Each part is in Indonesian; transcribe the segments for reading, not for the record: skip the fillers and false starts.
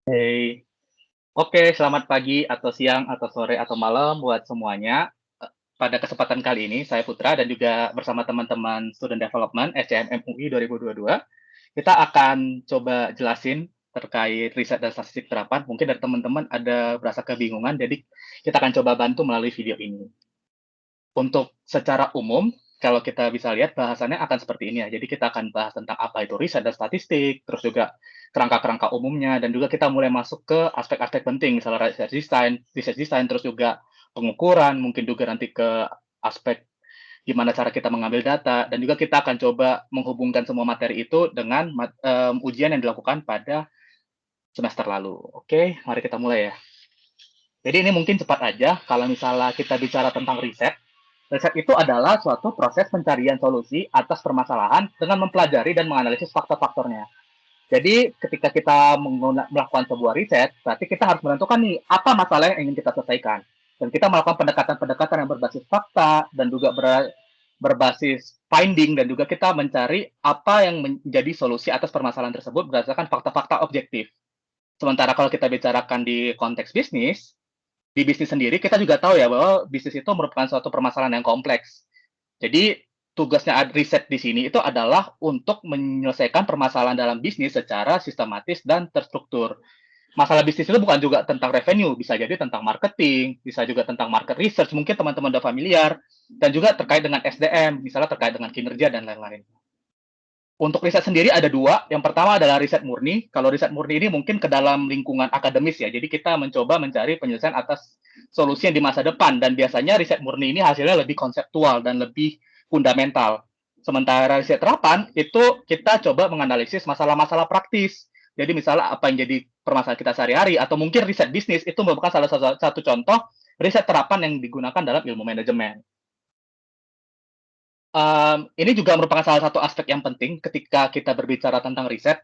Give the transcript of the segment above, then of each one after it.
Hey, oke, selamat pagi atau siang atau sore atau malam buat semuanya. Pada kesempatan kali ini saya Putra dan juga bersama teman-teman Student Development SCM UI 2022, kita akan coba jelasin terkait riset dan statistik terapan. Mungkin dari teman-teman ada berasa kebingungan, jadi kita akan coba bantu melalui video ini. Untuk secara umum, kalau kita bisa lihat bahasannya akan seperti ini ya. Jadi kita akan bahas tentang apa itu riset dan statistik, terus juga kerangka-kerangka umumnya, dan juga kita mulai masuk ke aspek-aspek penting, misalnya research design, terus juga pengukuran, mungkin juga nanti ke aspek gimana cara kita mengambil data, dan juga kita akan coba menghubungkan semua materi itu dengan ujian yang dilakukan pada semester lalu. Oke, mari kita mulai ya. Jadi ini mungkin cepat aja, kalau misalnya kita bicara tentang riset, riset itu adalah suatu proses pencarian solusi atas permasalahan dengan mempelajari dan menganalisis faktor-faktornya. Jadi ketika kita melakukan sebuah riset, berarti kita harus menentukan nih apa masalah yang ingin kita selesaikan. Dan kita melakukan pendekatan-pendekatan yang berbasis fakta dan juga berbasis finding, dan juga kita mencari apa yang menjadi solusi atas permasalahan tersebut berdasarkan fakta-fakta objektif. Sementara kalau kita bicarakan di konteks bisnis, di bisnis sendiri kita juga tahu ya bahwa bisnis itu merupakan suatu permasalahan yang kompleks. Jadi tugasnya riset di sini itu adalah untuk menyelesaikan permasalahan dalam bisnis secara sistematis dan terstruktur. Masalah bisnis itu bukan juga tentang revenue, bisa jadi tentang marketing, bisa juga tentang market research, mungkin teman-teman udah familiar, dan juga terkait dengan SDM, misalnya terkait dengan kinerja dan lain-lain. Untuk riset sendiri ada dua. Yang pertama adalah riset murni. Kalau riset murni ini mungkin ke dalam lingkungan akademis ya. Jadi kita mencoba mencari penyelesaian atas solusi yang di masa depan. Dan biasanya riset murni ini hasilnya lebih konseptual dan lebih fundamental. Sementara riset terapan itu kita coba menganalisis masalah-masalah praktis. Jadi misalnya apa yang jadi permasalahan kita sehari-hari, atau mungkin riset bisnis itu merupakan salah satu contoh riset terapan yang digunakan dalam ilmu manajemen. Ini juga merupakan salah satu aspek yang penting ketika kita berbicara tentang riset.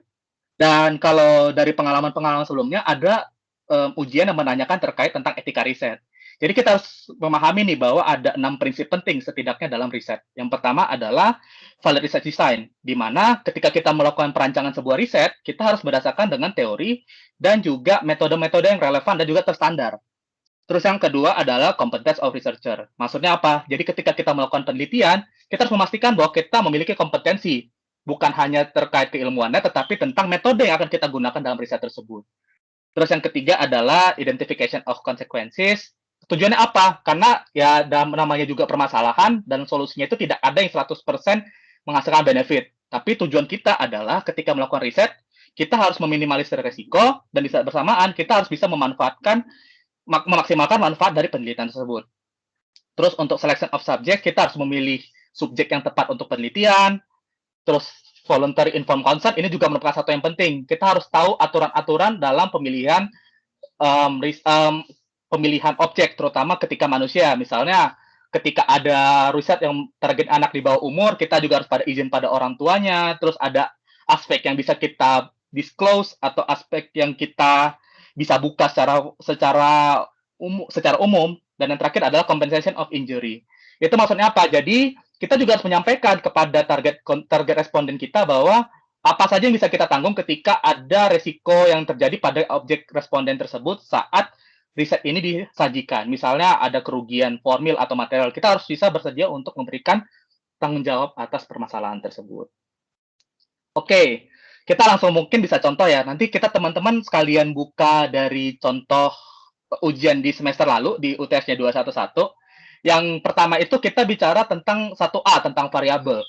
Dan kalau dari pengalaman-pengalaman sebelumnya, ada ujian yang menanyakan terkait tentang etika riset. Jadi kita harus memahami nih bahwa ada 6 prinsip penting setidaknya dalam riset. Yang pertama adalah valid research design, di mana ketika kita melakukan perancangan sebuah riset, kita harus berdasarkan dengan teori dan juga metode-metode yang relevan dan juga terstandar. Terus yang kedua adalah competence of researcher. Maksudnya apa? Jadi ketika kita melakukan penelitian, kita harus memastikan bahwa kita memiliki kompetensi, bukan hanya terkait keilmuannya, tetapi tentang metode yang akan kita gunakan dalam riset tersebut. Terus yang ketiga adalah identification of consequences. Tujuannya apa? Karena ya dalam namanya juga permasalahan dan solusinya itu tidak ada yang 100% menghasilkan benefit. Tapi tujuan kita adalah ketika melakukan riset, kita harus meminimalisir resiko, dan di saat bersamaan kita harus bisa memaksimalkan manfaat dari penelitian tersebut. Terus untuk selection of subject, kita harus memilih subjek yang tepat untuk penelitian. Terus voluntary informed consent ini juga merupakan satu yang penting. Kita harus tahu aturan-aturan dalam um, pemilihan objek, terutama ketika manusia. Misalnya ketika ada riset yang target anak di bawah umur, kita juga harus pada izin pada orang tuanya. Terus ada aspek yang bisa kita disclose atau aspek yang kita bisa buka secara umum. Dan yang terakhir adalah compensation of injury. Itu maksudnya apa? Jadi kita juga harus menyampaikan kepada target responden kita bahwa apa saja yang bisa kita tanggung ketika ada resiko yang terjadi pada objek responden tersebut saat riset ini disajikan. Misalnya ada kerugian formil atau material, kita harus bisa bersedia untuk memberikan tanggung jawab atas permasalahan tersebut. Oke, kita langsung mungkin bisa contoh ya. Nanti kita teman-teman sekalian buka dari contoh ujian di semester lalu di UTS-nya 211. Yang pertama itu kita bicara tentang 1A, tentang variabel.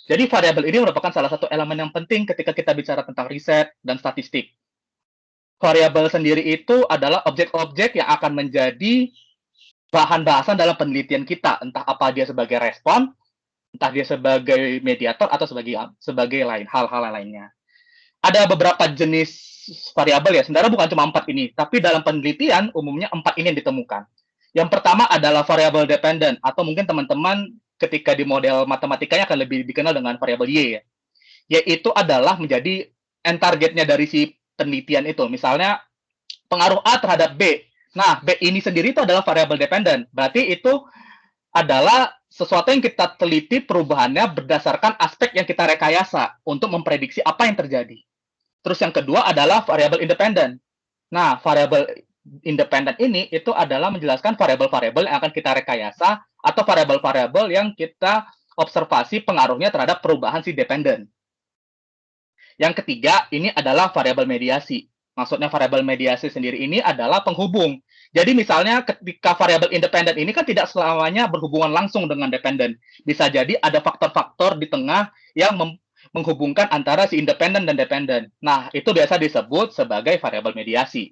Jadi variabel ini merupakan salah satu elemen yang penting ketika kita bicara tentang riset dan statistik. Variabel sendiri itu adalah objek-objek yang akan menjadi bahan bahasan dalam penelitian kita, entah apa dia sebagai respon, entah dia sebagai mediator atau sebagai hal-hal lainnya. Ada beberapa jenis variabel ya, sebenarnya bukan cuma 4 ini, tapi dalam penelitian umumnya 4 ini yang ditemukan. Yang pertama adalah variabel dependent, atau mungkin teman-teman ketika di model matematikanya akan lebih dikenal dengan variabel Y ya. Yaitu adalah menjadi end targetnya dari si penelitian itu. Misalnya pengaruh A terhadap B. Nah, B ini sendiri itu adalah variabel dependent. Berarti itu adalah sesuatu yang kita teliti perubahannya berdasarkan aspek yang kita rekayasa untuk memprediksi apa yang terjadi. Terus yang kedua adalah variabel independent. Nah, variabel independen ini itu adalah menjelaskan variabel-variabel yang akan kita rekayasa atau variabel-variabel yang kita observasi pengaruhnya terhadap perubahan si dependen. Yang ketiga, ini adalah variabel mediasi. Maksudnya variabel mediasi sendiri ini adalah penghubung. Jadi misalnya ketika variabel independen ini kan tidak selamanya berhubungan langsung dengan dependen. Bisa jadi ada faktor-faktor di tengah yang menghubungkan antara si independen dan dependen. Nah, itu biasa disebut sebagai variabel mediasi.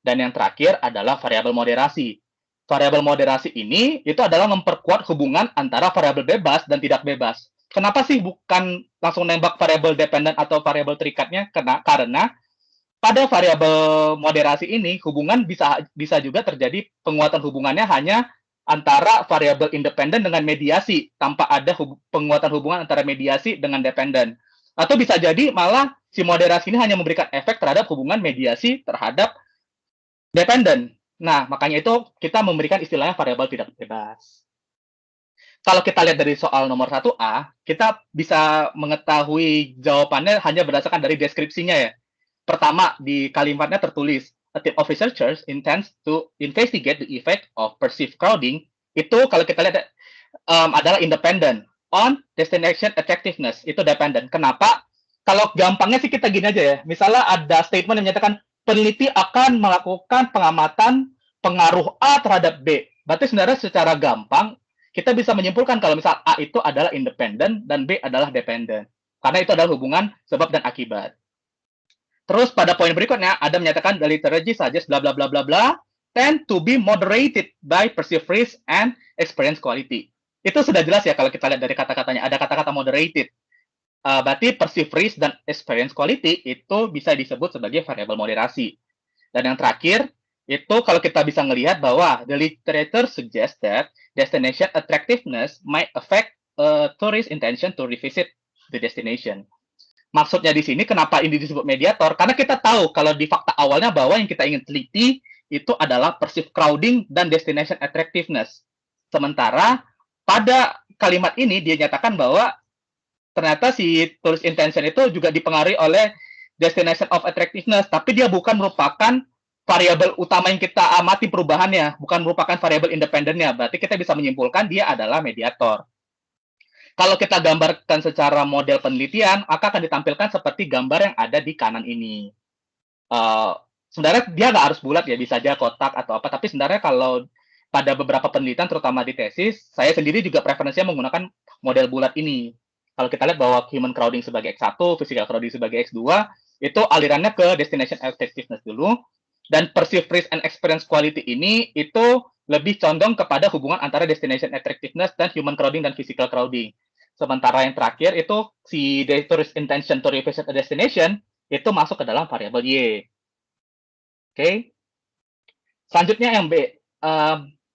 Dan yang terakhir adalah variabel moderasi. Variabel moderasi ini itu adalah memperkuat hubungan antara variabel bebas dan tidak bebas. Kenapa sih bukan langsung nembak variabel dependen atau variabel terikatnya? Karena pada variabel moderasi ini hubungan bisa juga terjadi penguatan hubungannya hanya antara variabel independen dengan mediasi tanpa ada penguatan hubungan antara mediasi dengan dependen. Atau bisa jadi malah si moderasi ini hanya memberikan efek terhadap hubungan mediasi terhadap dependen. Nah, makanya itu kita memberikan istilahnya variabel tidak bebas. Kalau kita lihat dari soal nomor 1A, kita bisa mengetahui jawabannya hanya berdasarkan dari deskripsinya ya. Pertama, di kalimatnya tertulis, a team of researchers intends to investigate the effect of perceived crowding. Itu kalau kita lihat adalah independent. On destination attractiveness, itu dependent. Kenapa? Kalau gampangnya sih kita gini aja ya. Misalnya ada statement yang menyatakan peneliti akan melakukan pengamatan pengaruh A terhadap B. Berarti sebenarnya secara gampang kita bisa menyimpulkan kalau misal A itu adalah independen dan B adalah dependent. Karena itu adalah hubungan sebab dan akibat. Terus pada poin berikutnya ada menyatakan the literature suggests bla bla bla bla bla tend to be moderated by perceived risk and experience quality. Itu sudah jelas ya kalau kita lihat dari kata-katanya. Ada kata-kata moderated. Berarti perceived risk dan experience quality itu bisa disebut sebagai variabel moderasi. Dan yang terakhir, itu kalau kita bisa melihat bahwa the literature suggests that destination attractiveness might affect a tourist intention to revisit the destination. Maksudnya di sini kenapa ini disebut mediator? Karena kita tahu kalau di fakta awalnya bahwa yang kita ingin teliti itu adalah perceived crowding dan destination attractiveness. Sementara pada kalimat ini dia nyatakan bahwa ternyata si tourist intention itu juga dipengaruhi oleh destination of attractiveness, tapi dia bukan merupakan variabel utama yang kita amati perubahannya, bukan merupakan variabel independennya. Berarti kita bisa menyimpulkan dia adalah mediator. Kalau kita gambarkan secara model penelitian, maka akan ditampilkan seperti gambar yang ada di kanan ini. Sebenarnya dia nggak harus bulat ya, bisa aja kotak atau apa, tapi sebenarnya kalau pada beberapa penelitian, terutama di tesis, saya sendiri juga preferensinya menggunakan model bulat ini. Kalau kita lihat bahwa human crowding sebagai X1, physical crowding sebagai X2, itu alirannya ke destination effectiveness dulu, dan perceived risk and experience quality ini itu lebih condong kepada hubungan antara destination attractiveness dan human crowding dan physical crowding. Sementara yang terakhir itu si tourist intention to revisit a destination itu masuk ke dalam variabel Y. Oke. Selanjutnya yang B.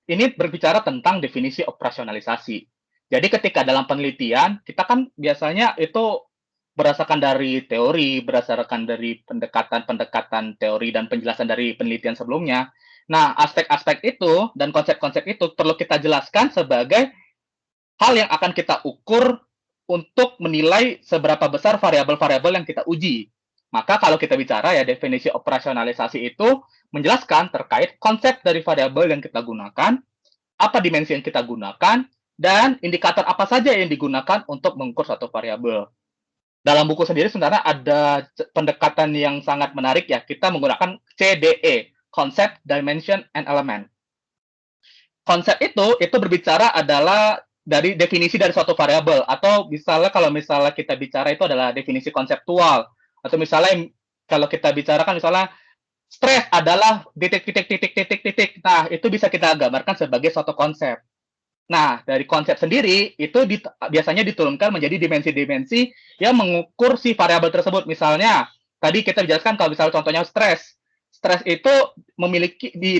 Ini berbicara tentang definisi operasionalisasi. Jadi ketika dalam penelitian, kita kan biasanya itu berdasarkan dari teori, berdasarkan dari pendekatan-pendekatan teori dan penjelasan dari penelitian sebelumnya. Nah, aspek-aspek itu dan konsep-konsep itu perlu kita jelaskan sebagai hal yang akan kita ukur untuk menilai seberapa besar variabel-variabel yang kita uji. Maka kalau kita bicara ya definisi operasionalisasi itu menjelaskan terkait konsep dari variabel yang kita gunakan, apa dimensi yang kita gunakan, dan indikator apa saja yang digunakan untuk mengukur suatu variabel. Dalam buku sendiri sebenarnya ada pendekatan yang sangat menarik ya. Kita menggunakan CDE, Concept, Dimension, and Element. Konsep itu berbicara adalah dari definisi dari suatu variabel, atau misalnya kalau misalnya kita bicara itu adalah definisi konseptual, atau misalnya kalau kita bicarakan misalnya stres adalah titik. Nah, itu bisa kita gambarkan sebagai suatu konsep. Nah, dari konsep sendiri itu biasanya diturunkan menjadi dimensi-dimensi yang mengukur si variabel tersebut. Misalnya, tadi kita jelaskan kalau misalnya contohnya stres. Stres itu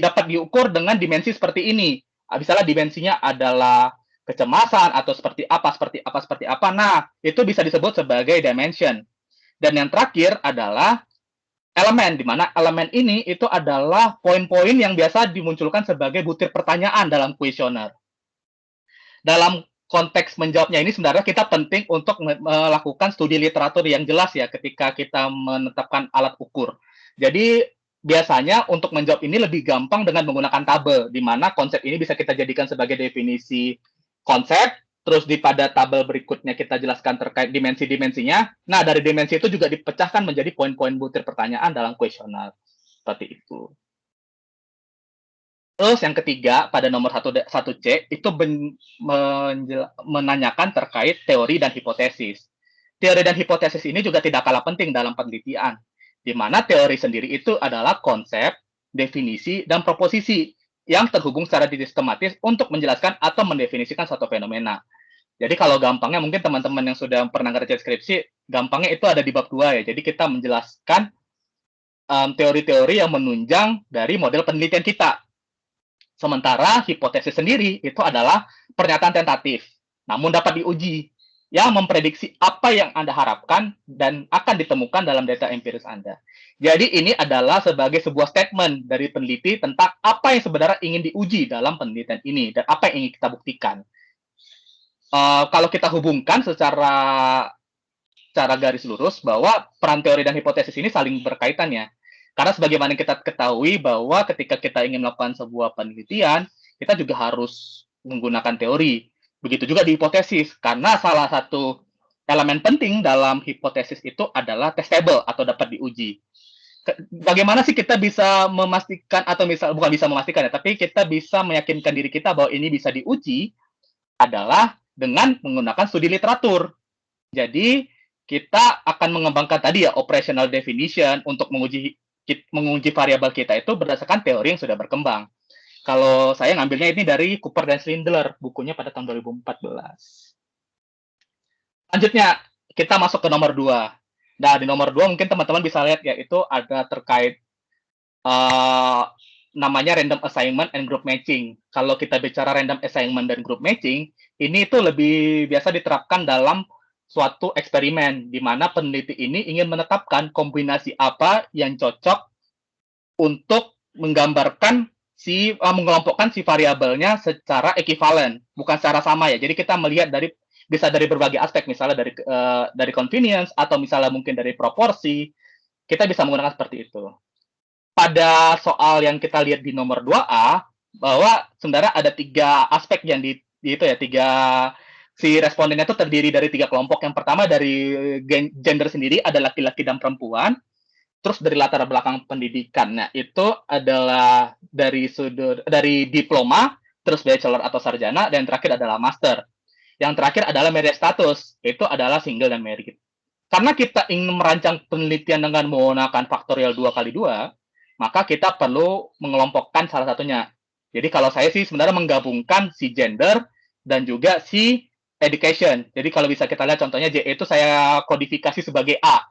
dapat diukur dengan dimensi seperti ini. Misalnya dimensinya adalah kecemasan atau seperti apa. Nah, itu bisa disebut sebagai dimension. Dan yang terakhir adalah elemen, di mana elemen ini itu adalah poin-poin yang biasa dimunculkan sebagai butir pertanyaan dalam kuesioner. Dalam konteks menjawabnya ini sebenarnya kita penting untuk melakukan studi literatur yang jelas ya ketika kita menetapkan alat ukur. Jadi biasanya untuk menjawab ini lebih gampang dengan menggunakan tabel, di mana konsep ini bisa kita jadikan sebagai definisi konsep, terus pada tabel berikutnya kita jelaskan terkait dimensi-dimensinya. Nah, dari dimensi itu juga dipecahkan menjadi poin-poin butir pertanyaan dalam kuesioner. Seperti itu. Terus yang ketiga, pada nomor 1C, itu menanyakan terkait teori dan hipotesis. Teori dan hipotesis ini juga tidak kalah penting dalam penelitian, di mana teori sendiri itu adalah konsep, definisi, dan proposisi yang terhubung secara sistematis untuk menjelaskan atau mendefinisikan suatu fenomena. Jadi kalau gampangnya mungkin teman-teman yang sudah pernah ngerjain skripsi, gampangnya itu ada di bab 2 ya. Jadi kita menjelaskan teori-teori yang menunjang dari model penelitian kita. Sementara hipotesis sendiri itu adalah pernyataan tentatif, namun dapat diuji, yang memprediksi apa yang Anda harapkan dan akan ditemukan dalam data empiris Anda. Jadi ini adalah sebagai sebuah statement dari peneliti tentang apa yang sebenarnya ingin diuji dalam penelitian ini dan apa yang ingin kita buktikan. Kalau kita hubungkan secara garis lurus bahwa peran teori dan hipotesis ini saling berkaitan ya. Karena sebagaimana kita ketahui bahwa ketika kita ingin melakukan sebuah penelitian, kita juga harus menggunakan teori. Begitu juga di hipotesis, karena salah satu elemen penting dalam hipotesis itu adalah testable atau dapat diuji. Bagaimana sih kita bisa memastikan atau bukan bisa memastikan ya, tapi kita bisa meyakinkan diri kita bahwa ini bisa diuji adalah dengan menggunakan studi literatur. Jadi kita akan mengembangkan tadi ya operational definition untuk menguji variabel kita itu berdasarkan teori yang sudah berkembang. Kalau saya ngambilnya ini dari Cooper dan Schindler, bukunya pada tahun 2014. Selanjutnya, kita masuk ke nomor 2. Nah, di nomor 2 mungkin teman-teman bisa lihat ya, itu ada terkait namanya random assignment and group matching. Kalau kita bicara random assignment dan group matching, ini itu lebih biasa diterapkan dalam suatu eksperimen, di mana peneliti ini ingin menetapkan kombinasi apa yang cocok untuk menggambarkan mengelompokkan si variabelnya secara ekivalen, bukan secara sama ya. Jadi kita melihat bisa dari berbagai aspek, misalnya dari convenience atau misalnya mungkin dari proporsi, kita bisa menggunakan seperti itu. Pada soal yang kita lihat di nomor 2A, bahwa sebenarnya ada 3 aspek yang si respondennya itu terdiri dari 3 kelompok. Yang pertama dari gender sendiri, ada laki-laki dan perempuan. Terus dari latar belakang pendidikan. Nah, itu adalah dari diploma, terus bachelor atau sarjana, dan terakhir adalah master. Yang terakhir adalah marriage status, itu adalah single dan married. Karena kita ingin merancang penelitian dengan menggunakan faktorial 2 kali 2, maka kita perlu mengelompokkan salah satunya. Jadi kalau saya sih sebenarnya menggabungkan si gender dan juga si education. Jadi kalau bisa kita lihat contohnya JE itu saya kodifikasi sebagai A.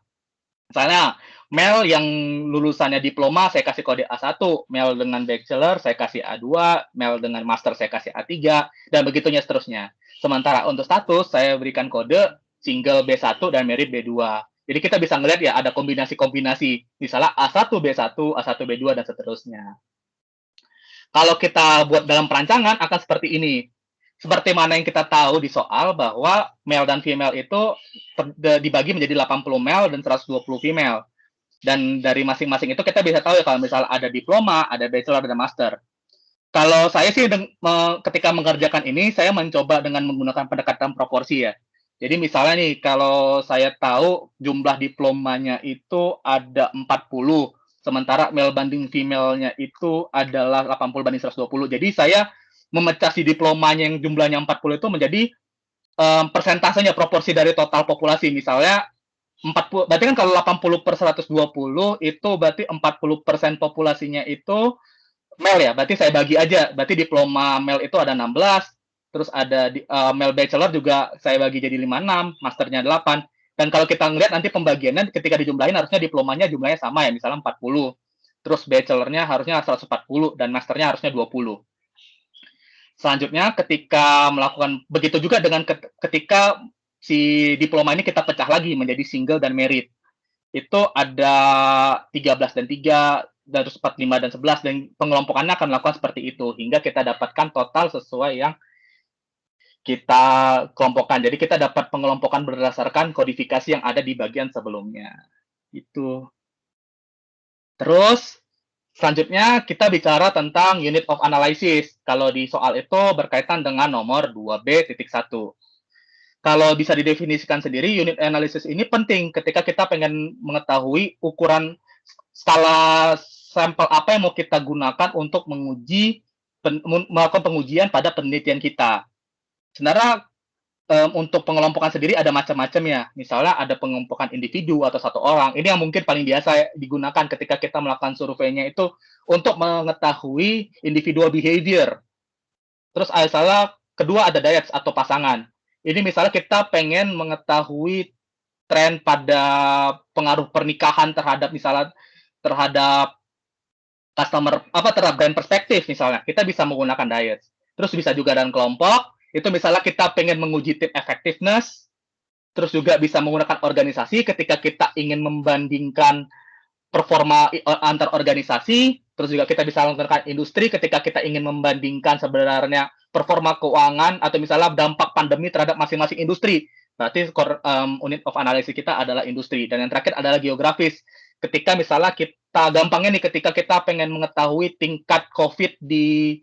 Misalnya, male yang lulusannya diploma saya kasih kode A1, male dengan bachelor saya kasih A2, male dengan master saya kasih A3, dan begitunya seterusnya. Sementara untuk status, saya berikan kode single B1 dan married B2. Jadi kita bisa ngelihat ya ada kombinasi-kombinasi, misalnya A1 B1, A1 B2, dan seterusnya. Kalau kita buat dalam perancangan akan seperti ini. Seperti mana yang kita tahu di soal bahwa male dan female itu dibagi menjadi 80 male dan 120 female. Dan dari masing-masing itu kita bisa tahu ya kalau misalnya ada diploma, ada bachelor, ada master. Kalau saya sih ketika mengerjakan ini, saya mencoba dengan menggunakan pendekatan proporsi ya. Jadi misalnya nih, kalau saya tahu jumlah diplomanya itu ada 40, sementara male banding female-nya itu adalah 80 banding 120. Jadi saya memecah si diplomanya yang jumlahnya 40 itu menjadi persentasenya, proporsi dari total populasi. Misalnya 40, berarti kan kalau 80 per 120 itu berarti 40% populasinya itu male ya. Berarti saya bagi aja. Berarti diploma male itu ada 16, terus ada male bachelor juga saya bagi jadi 56, masternya 8. Dan kalau kita ngelihat nanti pembagiannya ketika dijumlahin harusnya diplomanya jumlahnya sama ya, misalnya 40. Terus bachelornya harusnya 140 dan masternya harusnya 20. Selanjutnya ketika melakukan begitu juga dengan ketika si diploma ini kita pecah lagi menjadi single dan married. Itu ada 13 dan 3, dan terus 4, 5, dan 11, dan pengelompokannya akan melakukan seperti itu hingga kita dapatkan total sesuai yang kita kelompokkan. Jadi kita dapat pengelompokan berdasarkan kodifikasi yang ada di bagian sebelumnya. Itu. Terus Selanjutnya kita bicara tentang unit of analysis. Kalau di soal itu berkaitan dengan nomor 2B.1. Kalau bisa didefinisikan sendiri, unit analysis ini penting ketika kita pengen mengetahui ukuran skala sampel apa yang mau kita gunakan untuk melakukan pengujian pada penelitian kita. Sebenarnya untuk pengelompokan sendiri ada macam-macam ya. Misalnya ada pengelompokan individu atau satu orang. Ini yang mungkin paling biasa digunakan ketika kita melakukan surveinya itu untuk mengetahui individual behavior. Terus misalnya kedua ada diets atau pasangan. Ini misalnya kita pengen mengetahui tren pada pengaruh pernikahan terhadap misalnya terhadap terhadap brand perspektif misalnya. Kita bisa menggunakan diet. Terus bisa juga dan kelompok. Itu misalnya kita pengen menguji tim effectiveness, terus juga bisa menggunakan organisasi ketika kita ingin membandingkan performa antar organisasi, terus juga kita bisa menggunakan industri ketika kita ingin membandingkan sebenarnya performa keuangan atau misalnya dampak pandemi terhadap masing-masing industri. Berarti unit of analysis kita adalah industri. Dan yang terakhir adalah geografis. Ketika misalnya kita, gampangnya nih, ketika kita pengen mengetahui tingkat COVID di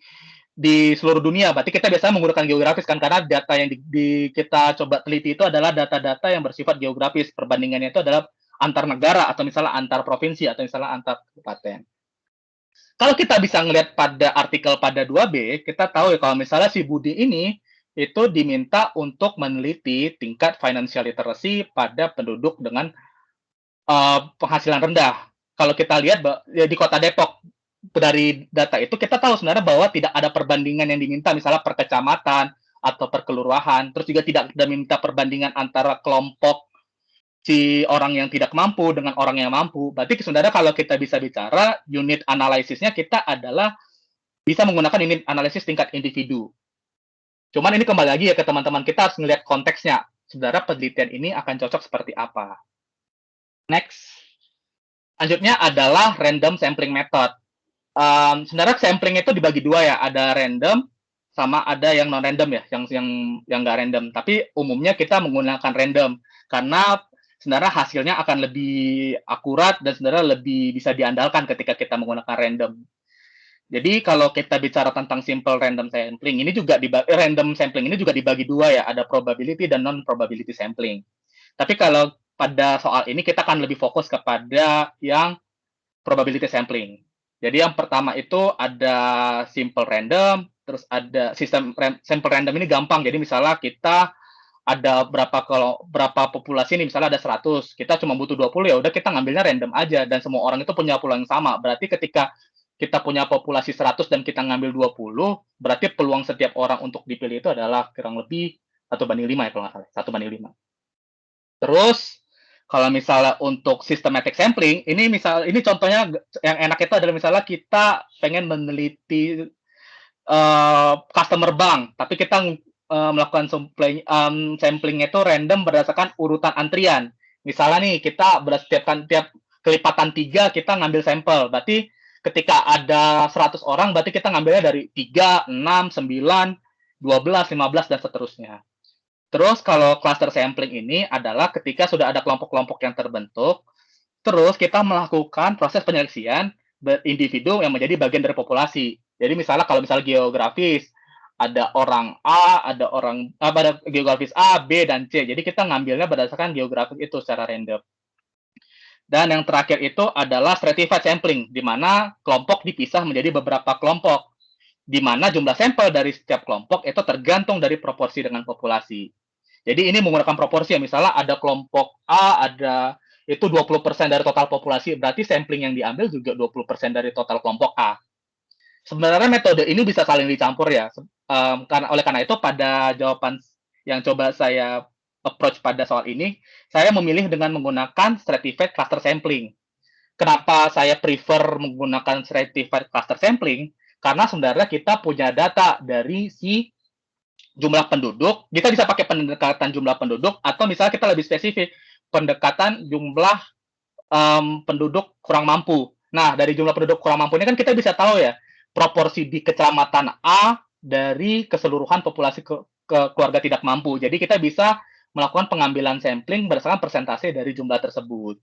seluruh dunia. Berarti kita biasanya menggunakan geografis kan, karena data yang kita coba teliti itu adalah data-data yang bersifat geografis. Perbandingannya itu adalah antar negara atau misalnya antar provinsi atau misalnya antar kabupaten. Kalau kita bisa ngelihat pada artikel pada 2B, kita tahu ya kalau misalnya si Budi ini itu diminta untuk meneliti tingkat financial literacy pada penduduk dengan penghasilan rendah. Kalau kita lihat ya, di Kota Depok, dari data itu kita tahu sebenarnya bahwa tidak ada perbandingan yang diminta misalnya per kecamatan atau per kelurahan, terus juga tidak ada minta perbandingan antara kelompok si orang yang tidak mampu dengan orang yang mampu. Berarti sebenarnya kalau kita bisa bicara unit analisisnya kita adalah bisa menggunakan unit analisis tingkat individu. Cuman ini kembali lagi ya ke teman-teman, kita harus melihat konteksnya. Sebenarnya penelitian ini akan cocok seperti apa. Next. Selanjutnya adalah random sampling method. Sebenarnya sampling itu dibagi dua ya, ada random sama ada yang non random ya, yang nggak random. Tapi umumnya kita menggunakan random karena sebenarnya hasilnya akan lebih akurat dan sebenarnya lebih bisa diandalkan ketika kita menggunakan random. Jadi kalau kita bicara tentang simple random sampling ini juga random sampling ini juga dibagi dua ya, ada probability dan non probability sampling. Tapi kalau pada soal ini kita akan lebih fokus kepada yang probability sampling. Jadi yang pertama itu ada simple random, terus ada sistem sample random ini gampang. Jadi misalnya kita ada berapa populasi nih, misalnya ada 100, kita cuma butuh 20, ya udah kita ngambilnya random aja dan semua orang itu punya peluang yang sama. Berarti ketika kita punya populasi 100 dan kita ngambil 20, berarti peluang setiap orang untuk dipilih itu adalah kurang lebih 1:5 ya kalau nggak salah, 1:5. Terus kalau misalnya untuk systematic sampling, ini contohnya yang enak itu adalah misalnya kita pengen meneliti customer bank, tapi kita melakukan sampling itu random berdasarkan urutan antrian. Misalnya nih kita berdasarkan tiap kelipatan 3 kita ngambil sampel. Berarti ketika ada 100 orang, berarti kita ngambilnya dari 3, 6, 9, 12, 15 dan seterusnya. Terus kalau cluster sampling ini adalah ketika sudah ada kelompok-kelompok yang terbentuk, terus kita melakukan proses penyeleksian individu yang menjadi bagian dari populasi. Jadi misalnya kalau misalnya geografis, ada orang A, ada geografis A, B, dan C. Jadi kita ngambilnya berdasarkan geografis itu secara random. Dan yang terakhir itu adalah stratified sampling, di mana kelompok dipisah menjadi beberapa kelompok, di mana jumlah sampel dari setiap kelompok itu tergantung dari proporsi dengan populasi. Jadi ini menggunakan proporsi ya, misalnya ada kelompok A, ada itu 20% dari total populasi, berarti sampling yang diambil juga 20% dari total kelompok A. Sebenarnya metode ini bisa saling dicampur ya, karena itu pada jawaban yang coba saya approach pada soal ini, saya memilih dengan menggunakan stratified cluster sampling. Kenapa saya prefer menggunakan stratified cluster sampling? Karena sebenarnya kita punya data dari si jumlah penduduk, kita bisa pakai pendekatan jumlah penduduk, atau misalnya kita lebih spesifik, pendekatan jumlah penduduk kurang mampu. Nah, dari jumlah penduduk kurang mampu ini kan kita bisa tahu ya, proporsi di kecamatan A dari keseluruhan populasi keluarga tidak mampu. Jadi kita bisa melakukan pengambilan sampling berdasarkan persentase dari jumlah tersebut.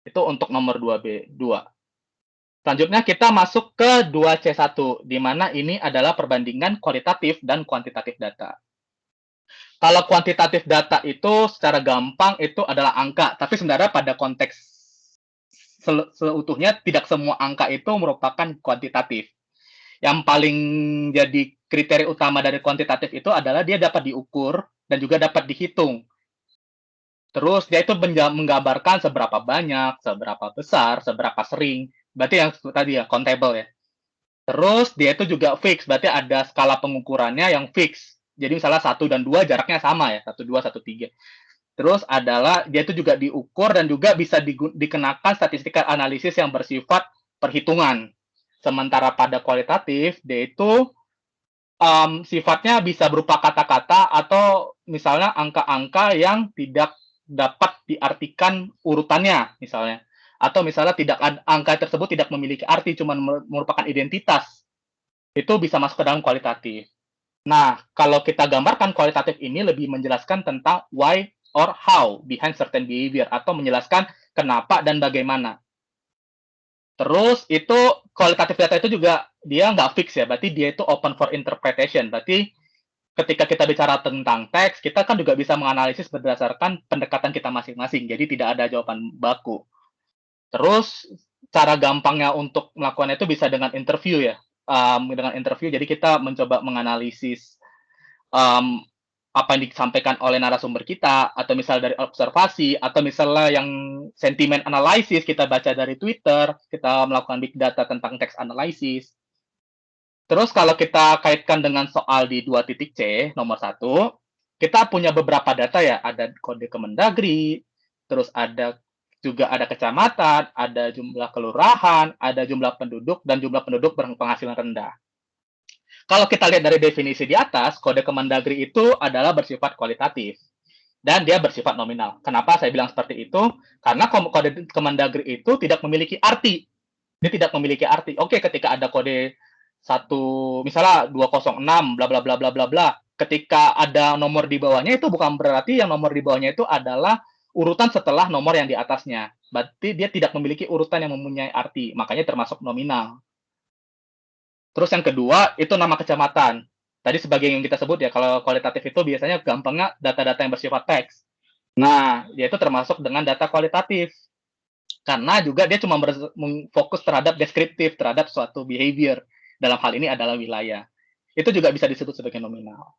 Itu untuk nomor 2B, 2. Selanjutnya kita masuk ke 2C1, di mana ini adalah perbandingan kualitatif dan kuantitatif data. Kalau kuantitatif data itu secara gampang itu adalah angka, tapi sebenarnya pada konteks seutuhnya tidak semua angka itu merupakan kuantitatif. Yang paling jadi kriteria utama dari kuantitatif itu adalah dia dapat diukur dan juga dapat dihitung. Terus dia itu menggambarkan seberapa banyak, seberapa besar, seberapa sering. Berarti yang tadi ya, countable ya. Terus dia itu juga fix, berarti ada skala pengukurannya yang fix. Jadi misalnya 1 dan 2 jaraknya sama ya, 1, 2, 1, 3. Terus adalah dia itu juga diukur dan juga bisa dikenakan statistical analisis yang bersifat perhitungan. Sementara pada kualitatif, dia itu sifatnya bisa berupa kata-kata atau misalnya angka-angka yang tidak dapat diartikan urutannya, misalnya. Atau misalnya angka tersebut tidak memiliki arti, cuma merupakan identitas. Itu bisa masuk ke dalam kualitatif. Nah, kalau kita gambarkan kualitatif ini lebih menjelaskan tentang why or how behind certain behavior atau menjelaskan kenapa dan bagaimana. Terus itu kualitatif data itu juga dia nggak fix ya, berarti dia itu open for interpretation. Berarti ketika kita bicara tentang teks, kita kan juga bisa menganalisis berdasarkan pendekatan kita masing-masing. Jadi tidak ada jawaban baku. Terus cara gampangnya untuk melakukannya itu bisa dengan interview ya. Dengan interview, jadi kita mencoba menganalisis um, apa yang disampaikan oleh narasumber kita, atau misal dari observasi, atau misalnya yang sentimen analysis kita baca dari Twitter, kita melakukan big data tentang teks analysis. Terus kalau kita kaitkan dengan soal di 2.C, nomor 1, kita punya beberapa data ya, ada kode Kemendagri, terus ada kecamatan, ada jumlah kelurahan, ada jumlah penduduk, dan jumlah penduduk berpenghasilan rendah. Kalau kita lihat dari definisi di atas, kode Kemendagri itu adalah bersifat kualitatif dan dia bersifat nominal. Kenapa saya bilang seperti itu? Karena kode Kemendagri itu tidak memiliki arti. Dia tidak memiliki arti. Oke, ketika ada kode satu misalnya 206 bla bla bla bla bla bla, ketika ada nomor di bawahnya itu bukan berarti yang nomor di bawahnya itu adalah urutan setelah nomor yang di atasnya. Berarti dia tidak memiliki urutan yang mempunyai arti, makanya termasuk nominal. Terus yang kedua, itu nama kecamatan. Tadi sebagai yang kita sebut ya, kalau kualitatif itu biasanya gampangnya data-data yang bersifat teks. Nah, dia itu termasuk dengan data kualitatif. Karena juga dia cuma fokus terhadap deskriptif, terhadap suatu behavior. Dalam hal ini adalah wilayah. Itu juga bisa disebut sebagai nominal.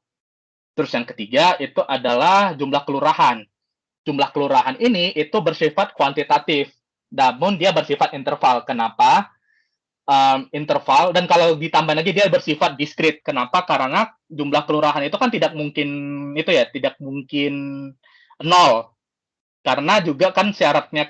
Terus yang ketiga, itu adalah jumlah kelurahan. Jumlah kelurahan ini itu bersifat kuantitatif. Namun dia bersifat interval. Kenapa? Interval, dan kalau ditambah lagi dia bersifat diskrit. Kenapa? Karena jumlah kelurahan itu kan tidak mungkin itu ya, tidak mungkin nol. Karena juga kan syaratnya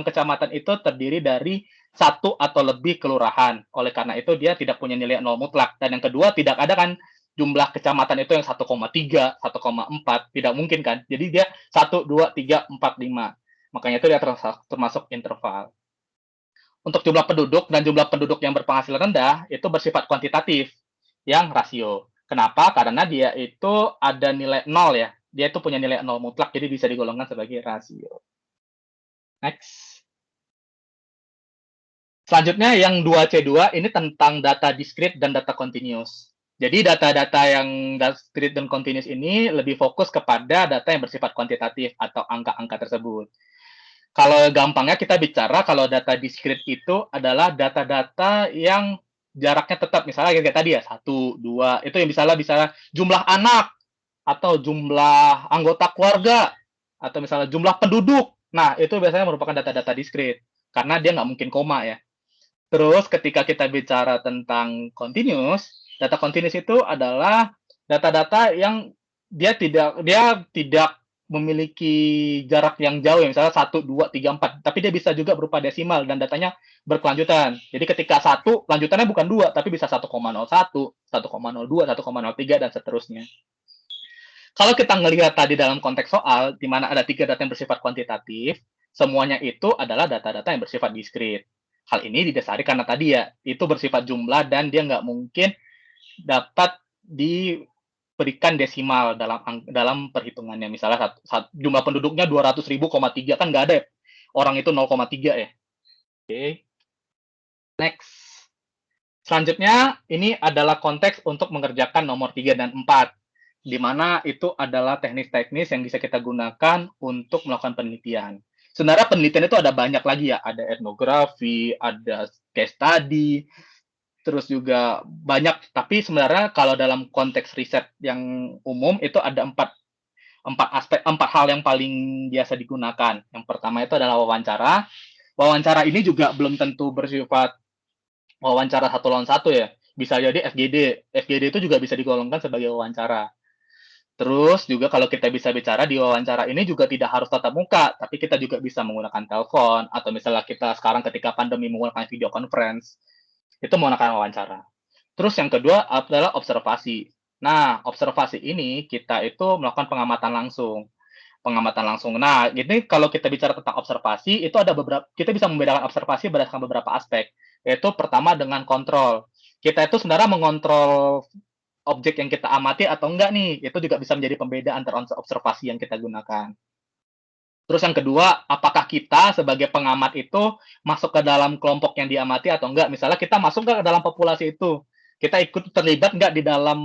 kecamatan itu terdiri dari satu atau lebih kelurahan. Oleh karena itu dia tidak punya nilai nol mutlak. Dan yang kedua, tidak ada kan jumlah kecamatan itu yang 1,3, 1,4, tidak mungkin kan. Jadi dia 1, 2, 3, 4, 5. Makanya itu dia termasuk interval. Untuk jumlah penduduk dan jumlah penduduk yang berpenghasilan rendah itu bersifat kuantitatif, yang rasio. Kenapa? Karena dia itu ada nilai nol ya. Dia itu punya nilai nol mutlak, jadi bisa digolongkan sebagai rasio. Next. Selanjutnya yang 2C2 ini tentang data discrete dan data continuous. Jadi data-data yang discrete dan continuous ini lebih fokus kepada data yang bersifat kuantitatif atau angka-angka tersebut. Kalau gampangnya kita bicara kalau data discrete itu adalah data-data yang jaraknya tetap, misalnya kayak tadi ya, 1, 2, itu yang bisa jumlah anak, atau jumlah anggota keluarga, atau misalnya jumlah penduduk. Nah, itu biasanya merupakan data-data discrete, karena dia nggak mungkin koma ya. Terus ketika kita bicara tentang continuous, data continuous itu adalah data-data yang dia tidak memiliki jarak yang jauh ya, misalnya 1, 2, 3, 4, tapi dia bisa juga berupa desimal dan datanya berkelanjutan. Jadi ketika 1, lanjutannya bukan 2, tapi bisa 1,01, 1,02, 1,03, dan seterusnya. Kalau kita ngelihat tadi dalam konteks soal, di mana ada 3 data yang bersifat kuantitatif, semuanya itu adalah data-data yang bersifat diskrit. Hal ini didasari karena tadi ya, itu bersifat jumlah dan dia nggak mungkin dapat diberikan desimal dalam perhitungannya. Misalnya jumlah penduduknya 200.000,3 kan nggak ada ya. Orang itu 0,3 ya. Oke. Next. Selanjutnya, ini adalah konteks untuk mengerjakan nomor 3 dan 4, di mana itu adalah teknis-teknis yang bisa kita gunakan untuk melakukan penelitian. Sebenarnya penelitian itu ada banyak lagi ya, ada etnografi, ada case study, terus juga banyak. Tapi sebenarnya kalau dalam konteks riset yang umum itu ada empat hal yang paling biasa digunakan. Yang pertama itu adalah wawancara. Wawancara ini juga belum tentu bersifat wawancara satu lawan satu ya. Bisa jadi FGD. FGD itu juga bisa digolongkan sebagai wawancara. Terus juga kalau kita bisa bicara di wawancara ini juga tidak harus tatap muka, tapi kita juga bisa menggunakan telepon atau misalnya kita sekarang ketika pandemi menggunakan video conference, itu menggunakan wawancara. Terus yang kedua adalah observasi. Nah, observasi ini kita itu melakukan pengamatan langsung. Pengamatan langsung. Nah, ini kalau kita bicara tentang observasi, itu ada beberapa, kita bisa membedakan observasi berdasarkan beberapa aspek. Yaitu pertama dengan kontrol. Kita itu sebenarnya mengontrol objek yang kita amati atau enggak nih. Itu juga bisa menjadi pembeda antara observasi yang kita gunakan. Terus yang kedua, apakah kita sebagai pengamat itu masuk ke dalam kelompok yang diamati atau enggak? Misalnya kita masuk ke dalam populasi itu, kita ikut terlibat enggak di dalam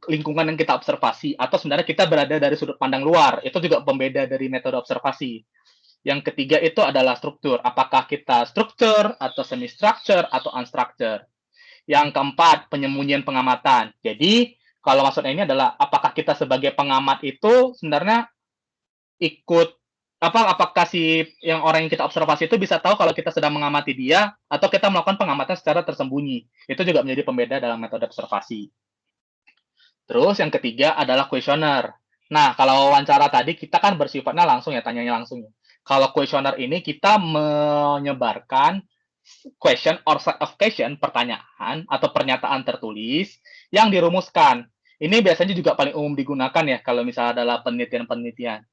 lingkungan yang kita observasi, atau sebenarnya kita berada dari sudut pandang luar. Itu juga pembeda dari metode observasi. Yang ketiga itu adalah struktur. Apakah kita struktur, atau semi-structure, atau unstructure. Yang keempat, penyembunyian pengamatan. Jadi, kalau maksudnya ini adalah apakah kita sebagai pengamat itu sebenarnya ikut apakah si yang orang yang kita observasi itu bisa tahu kalau kita sedang mengamati dia atau kita melakukan pengamatan secara tersembunyi. Itu juga menjadi pembeda dalam metode observasi. Terus yang ketiga adalah kuesioner. Nah, kalau wawancara tadi kita kan bersifatnya langsung ya, tanyanya langsung. Kalau kuesioner ini kita menyebarkan question or set of question, pertanyaan atau pernyataan tertulis yang dirumuskan. Ini biasanya juga paling umum digunakan ya kalau misalnya adalah penelitian-penelitian.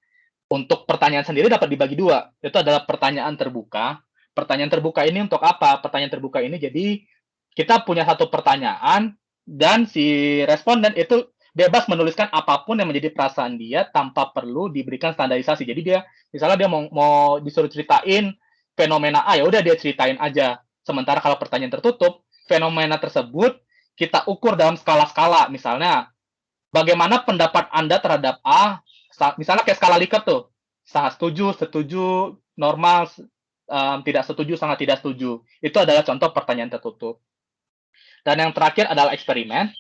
Untuk pertanyaan sendiri dapat dibagi dua. Itu adalah pertanyaan terbuka. Pertanyaan terbuka ini untuk apa? Pertanyaan terbuka ini jadi kita punya satu pertanyaan dan si responden itu bebas menuliskan apapun yang menjadi perasaan dia tanpa perlu diberikan standarisasi. Jadi dia misalnya dia mau disuruh ceritain fenomena A, ya udah dia ceritain aja. Sementara kalau pertanyaan tertutup, fenomena tersebut kita ukur dalam skala-skala. Misalnya, bagaimana pendapat Anda terhadap A? Misalnya kayak skala Likert tuh, sangat setuju, setuju, normal, tidak setuju, sangat tidak setuju. Itu adalah contoh pertanyaan tertutup. Dan yang terakhir adalah eksperimen.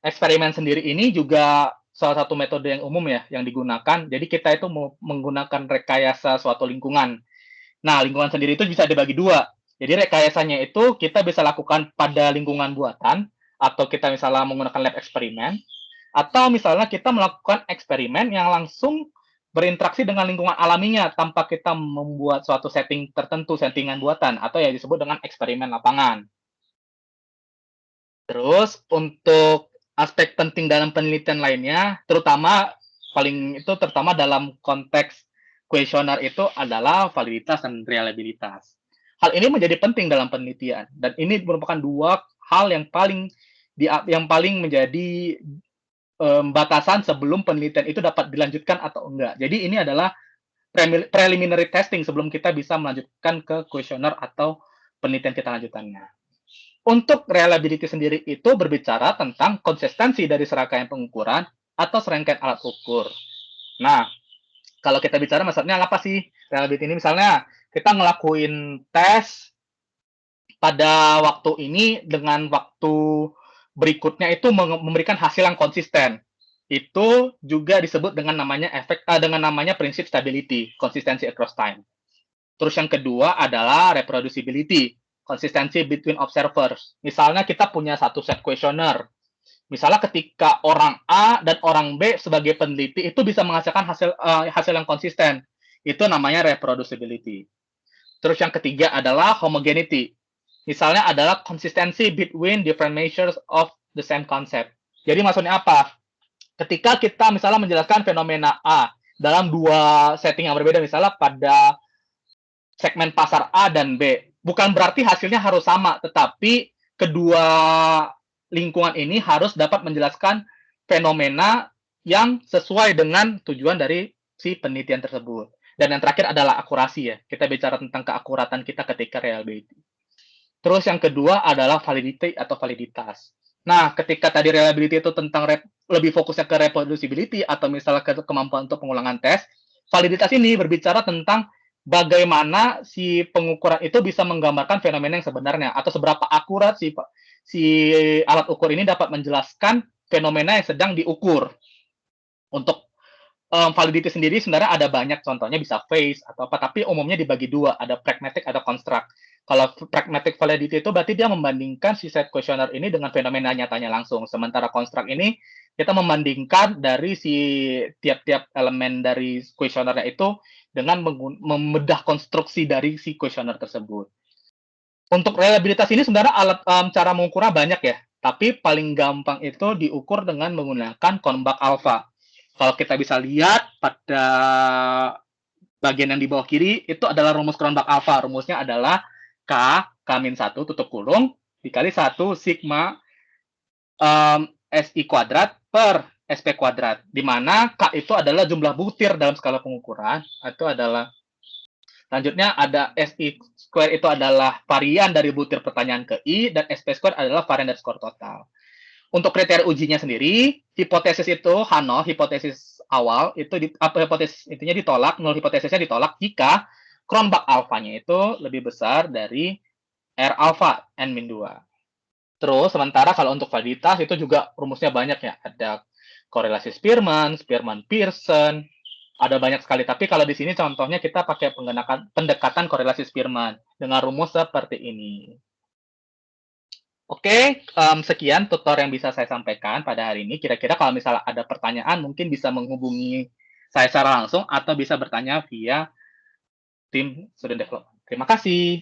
Eksperimen sendiri ini juga salah satu metode yang umum ya, yang digunakan. Jadi kita itu menggunakan rekayasa suatu lingkungan. Nah, lingkungan sendiri itu bisa dibagi dua. Jadi rekayasanya itu kita bisa lakukan pada lingkungan buatan, atau kita misalnya menggunakan lab eksperimen, atau misalnya kita melakukan eksperimen yang langsung berinteraksi dengan lingkungan alaminya tanpa kita membuat suatu setting tertentu, settingan buatan, atau yang disebut dengan eksperimen lapangan. Terus untuk aspek penting dalam penelitian lainnya, terutama dalam konteks kuesioner itu adalah validitas dan reliabilitas. Hal ini menjadi penting dalam penelitian dan ini merupakan dua hal yang paling menjadi batasan sebelum penelitian itu dapat dilanjutkan atau enggak. Jadi ini adalah preliminary testing sebelum kita bisa melanjutkan ke kuesioner atau penelitian kita lanjutannya. Untuk reliability sendiri itu berbicara tentang konsistensi dari serangkaian pengukuran atau serangkaian alat ukur. Nah, kalau kita bicara maksudnya apa sih reliability ini? Misalnya kita ngelakuin tes pada waktu ini dengan waktu berikutnya itu memberikan hasil yang konsisten. Itu juga disebut dengan namanya prinsip stability, konsistensi across time. Terus yang kedua adalah reproducibility, konsistensi between observers. Misalnya kita punya satu set kuesioner. Misalnya ketika orang A dan orang B sebagai peneliti itu bisa menghasilkan hasil yang konsisten. Itu namanya reproducibility. Terus yang ketiga adalah homogeneity. Misalnya adalah konsistensi between different measures of the same concept. Jadi maksudnya apa? Ketika kita misalnya menjelaskan fenomena A dalam dua setting yang berbeda, misalnya pada segmen pasar A dan B. Bukan berarti hasilnya harus sama, tetapi kedua lingkungan ini harus dapat menjelaskan fenomena yang sesuai dengan tujuan dari si penelitian tersebut. Dan yang terakhir adalah akurasi ya. Kita bicara tentang keakuratan kita ketika reliability. Terus yang kedua adalah validity atau validitas. Nah, ketika tadi reliability itu tentang lebih fokusnya ke reproducibility atau misalnya ke kemampuan untuk pengulangan tes, validitas ini berbicara tentang bagaimana si pengukuran itu bisa menggambarkan fenomena yang sebenarnya atau seberapa akurat si alat ukur ini dapat menjelaskan fenomena yang sedang diukur. Untuk validity sendiri sebenarnya ada banyak contohnya bisa phase atau apa, tapi umumnya dibagi dua, ada pragmatic, ada construct. Kalau pragmatic validity itu berarti dia membandingkan si set questionnaire ini dengan fenomena nyatanya langsung. Sementara construct ini kita membandingkan dari si tiap-tiap elemen dari questionnaire itu dengan membedah konstruksi dari si questionnaire tersebut. Untuk reliabilitas ini sebenarnya cara mengukurnya banyak ya, tapi paling gampang itu diukur dengan menggunakan Cronbach alpha. Kalau kita bisa lihat pada bagian yang di bawah kiri itu adalah rumus Cronbach alpha. Rumusnya adalah K-1 tutup kurung dikali 1 sigma SI kuadrat per SP kuadrat, di mana K itu adalah jumlah butir dalam skala pengukuran. Itu adalah selanjutnya ada SI square itu adalah varian dari butir pertanyaan ke I, dan SP square adalah varian dari skor total. Untuk kriteria ujinya sendiri, hipotesis itu H0, hipotesis awal, itu hipotesis intinya ditolak, nol hipotesisnya ditolak jika Cronbach alfanya itu lebih besar dari R alpha N-2. Terus, sementara kalau untuk validitas itu juga rumusnya banyak ya. Ada korelasi Spearman, Spearman-Pearson, ada banyak sekali. Tapi kalau di sini contohnya kita pakai pendekatan korelasi Spearman dengan rumus seperti ini. Oke, sekian tutor yang bisa saya sampaikan pada hari ini. Kira-kira kalau misalnya ada pertanyaan, mungkin bisa menghubungi saya secara langsung atau bisa bertanya via tim student development. Terima kasih.